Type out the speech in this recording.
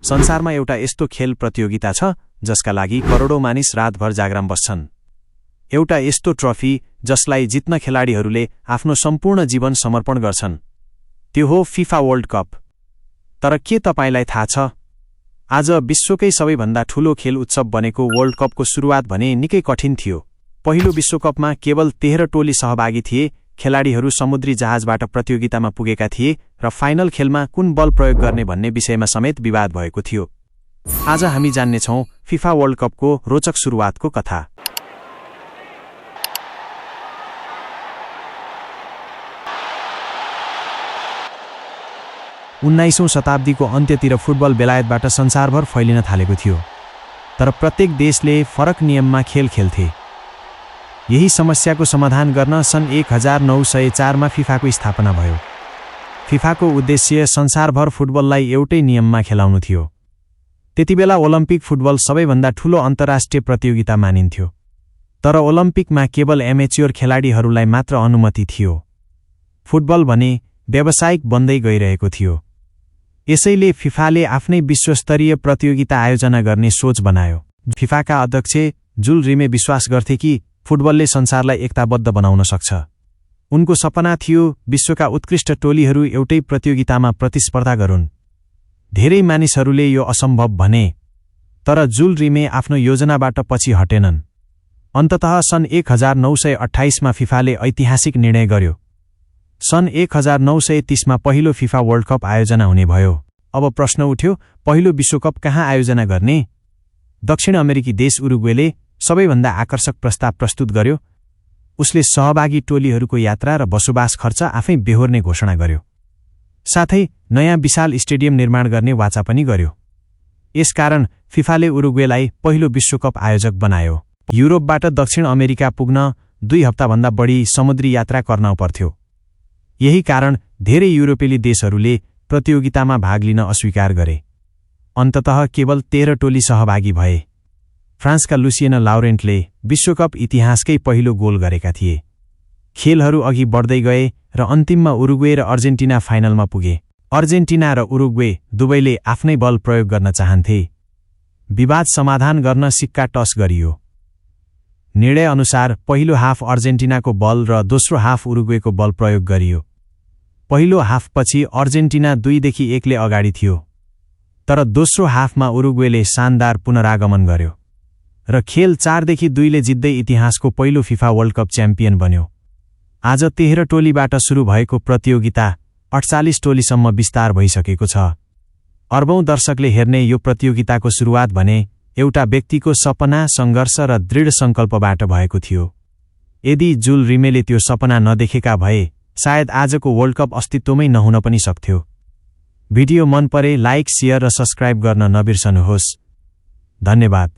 संसारमा एउटा यस्तो खेल प्रतियोगिता छ जसका लागि करोडौं मानिस रातभर जागराम बस्छन्। एउटा यस्तो ट्रफी जसलाई जित्न खेलाडीहरूले आफ्नो सम्पूर्ण जीवन समर्पण गर्छन्। त्यो हो फिफा वर्ल्ड कप। तर के तपाईलाई थाहा छ, आज विश्वकै सबैभन्दा ठूलो खेल उत्सव बनेको वर्ल्ड कपको सुरुवात भने निकै कठिन थियो। पहिलो विश्वकपमा केवल 13 टोली सहभागी थिए। खेलाडीहरू समुद्री जहाजबाट प्रतियोगितामा पुगेका थिए र फाइनल खेलमा कुन बल प्रयोग गर्ने भन्ने विषयमा समेत विवाद भएको थियो। आज हामी जान्नेछौँ फिफा वर्ल्ड कपको रोचक सुरुवातको कथा। 19औं शताब्दीको अन्त्यतिर फुटबल बेलायतबाट संसारभर फैलिन थालेको थियो, तर प्रत्येक देशले फरक नियममा खेल खेल्थे। यही समस्याको समाधान गर्न सन् 1904 मा फिफाको स्थापना भयो। फिफाको उद्देश्य संसारभर फुटबललाई एउटै नियममा खेलाउनु थियो। त्यतिबेला ओलम्पिक फुटबल सबैभन्दा ठूलो अन्तर्राष्ट्रिय प्रतियोगिता मानिन्थ्यो, तर ओलम्पिकमा केवल एमेच्योर खेलाडीहरूलाई मात्र अनुमति थियो। फुटबल भने व्यावसायिक बन्दै गइरहेको थियो। यसैले फिफाले आफ्नै विश्वस्तरीय प्रतियोगिता आयोजना गर्ने सोच बनायो। फिफाका अध्यक्ष जुल रिमे विश्वास गर्थे कि फुटबलले संसारलाई एकताबद्ध बनाउन सक्छ। उनको सपना थियो विश्वका उत्कृष्ट टोलीहरू एउटै प्रतियोगितामा प्रतिस्पर्धा गरून्। धेरै मानिसहरूले यो असम्भव भने, तर जुल रिमे आफ्नो योजनाबाट पछि हटेनन्। अन्ततः सन् 1928 मा फिफाले ऐतिहासिक निर्णय गर्यो। सन् 1930 मा पहिलो फिफा वर्ल्ड कप आयोजना हुने भयो। अब प्रश्न उठ्यो, पहिलो विश्वकप कहाँ आयोजना गर्ने? दक्षिण अमेरिकी देश उरुग्वेले सबैभन्दा आकर्षक प्रस्ताव प्रस्तुत गर्यो। उसले सहभागी टोलीहरूको यात्रा र बसोबास खर्च आफै बेहोर्ने घोषणा गर्यो। साथै नयाँ विशाल स्टेडियम निर्माण गर्ने वाचा पनि गर्यो। यसकारण फिफाले उरुग्वेलाई पहिलो विश्वकप आयोजक बनायो। युरोपबाट दक्षिण अमेरिका पुग्न 2 हप्ताभन्दा बढी समुद्री यात्रा गर्न पर्थ्यो। यही कारण धेरै युरोपेली देशहरूले प्रतियोगितामा भाग लिन अस्वीकार गरे। अन्ततः केवल 13 टोली सहभागी भए। फ्रान्सका लुसियन लाउरेन्टले विश्वकप इतिहासकै पहिलो गोल गरेका थिए। खेलहरू अघि बढ्दै गए र अन्तिममा उरुग्वे र अर्जेन्टिना फाइनलमा पुगे। अर्जेन्टिना र उरुग्वे दुवैले आफ्नै बल प्रयोग गर्न चाहन्थे। विवाद समाधान गर्न सिक्का टस गरियो। निर्णय अनुसार पहिलो हाफ अर्जेन्टिनाको बल र दोस्रो हाफ उरुग्वेको बल प्रयोग गरियो। पहिलो हाफपछि अर्जेन्टिना 2-1 ले अगाडि थियो, तर दोस्रो हाफमा उरुग्वेले शानदार पुनरागमन गर्यो र खेल 4-2 ले जित्दै इतिहासको पहिलो फिफा वर्ल्ड कप च्याम्पियन बन्यो। आज 13 टोलीबाट सुरु भएको प्रतियोगिता 48 टोलीसम्म विस्तार भइसकेको छ। अर्बौं दर्शकले हेर्ने यो प्रतियोगिताको सुरुवात भने एउटा व्यक्तिको सपना, सङ्घर्ष र दृढ संकल्पबाट भएको थियो। यदि जुल रिमेले त्यो सपना नदेखेका भए सायद आजको वर्ल्ड कप अस्तित्वमै नहुन पनि सक्थ्यो। भिडियो मन परे लाइक, शेयर र सब्स्क्राइब गर्न नबिर्सनुहोस्। धन्यवाद।